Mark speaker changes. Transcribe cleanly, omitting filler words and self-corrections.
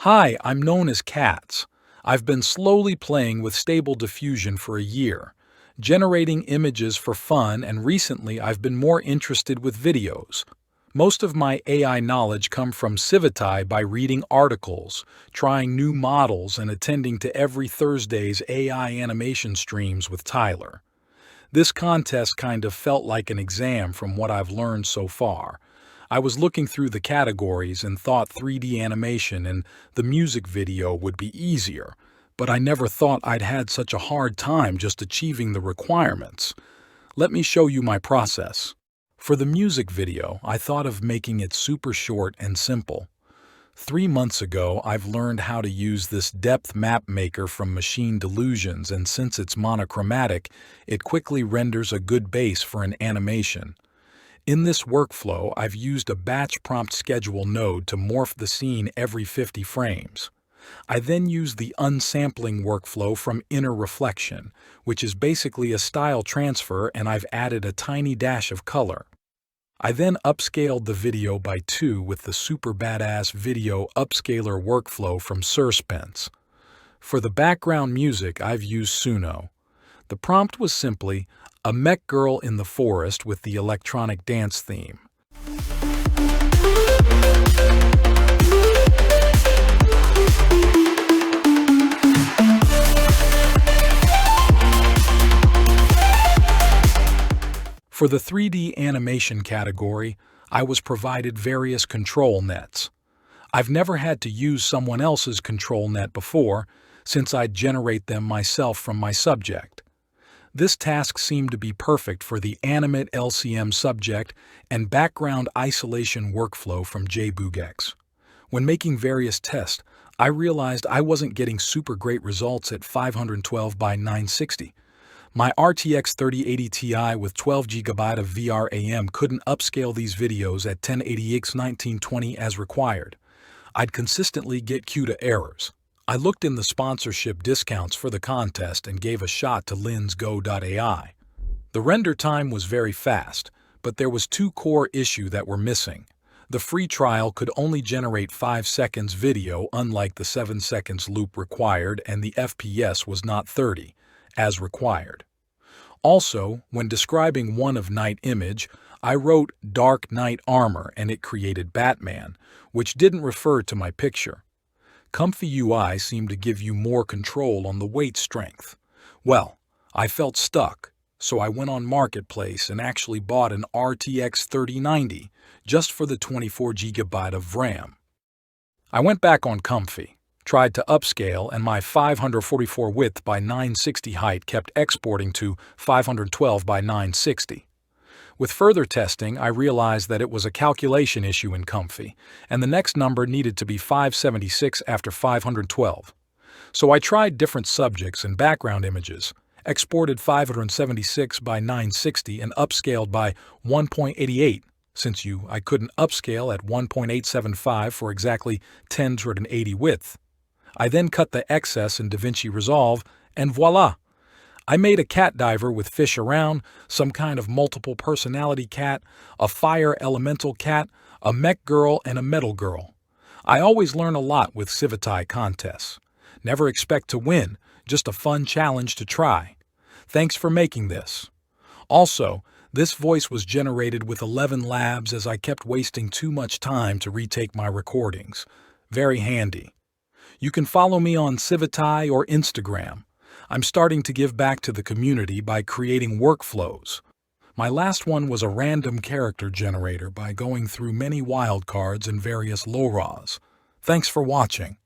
Speaker 1: Hi, I'm known as Cats. I've been slowly playing with Stable Diffusion for a year, generating images for fun, and recently I've been more interested with videos. Most of my AI knowledge come from Civitai by reading articles, trying new models, and attending to every Thursday's AI animation streams with Tyler. This contest kind of felt like an exam from what I've learned so far. I was looking through the categories and thought 3D animation and the music video would be easier, but I never thought I'd had such a hard time just achieving the requirements. Let me show you my process. For the music video, I thought of making it super short and simple. 3 months ago, I've learned how to use this depth map maker from Machine Delusions, and since it's monochromatic, it quickly renders a good base for an animation. In this workflow, I've used a batch prompt schedule node to morph the scene every 50 frames. I then use the unsampling workflow from Inner Reflection, which is basically a style transfer, and I've added a tiny dash of color. I then upscaled the video by 2 with the super badass video upscaler workflow from Suspense. For the background music, I've used Suno. The prompt was simply a mech girl in the forest with the electronic dance theme. For the 3D animation category, I was provided various control nets. I've never had to use someone else's control net before, since I'd generate them myself from my subject. This task seemed to be perfect for the animate LCM subject and background isolation workflow from JBoogX. When making various tests, I realized I wasn't getting super great results at 512 by 960. My RTX 3080 Ti with 12GB of VRAM couldn't upscale these videos at 1080x 1920 as required. I'd consistently get CUDA errors. I looked in the sponsorship discounts for the contest and gave a shot to LensGo.ai. The render time was very fast, but there was 2 core issues that were missing. The free trial could only generate 5 seconds video, unlike the 7 seconds loop required, and the FPS was not 30, as required. Also, when describing one of night image, I wrote Dark Knight Armor and it created Batman, which didn't refer to my picture. ComfyUI seemed to give you more control on the weight strength. Well, I felt stuck, so I went on Marketplace and actually bought an RTX 3090 just for the 24GB of RAM. I went back on Comfy, tried to upscale, and my 544 width by 960 height kept exporting to 512 by 960. With further testing, I realized that it was a calculation issue in Comfy, and the next number needed to be 576 after 512. So I tried different subjects and background images, exported 576 by 960 and upscaled by 1.88, since I couldn't upscale at 1.875 for exactly 1080 width. I then cut the excess in DaVinci Resolve, and voila! I made a cat diver with fish around, some kind of multiple personality cat, a fire elemental cat, a mech girl, and a metal girl. I always learn a lot with Civitai contests. Never expect to win, just a fun challenge to try. Thanks for making this. Also, this voice was generated with ElevenLabs as I kept wasting too much time to retake my recordings. Very handy. You can follow me on Civitai or Instagram. I'm starting to give back to the community by creating workflows. My last one was a random character generator by going through many wildcards and various LORAs. Thanks for watching.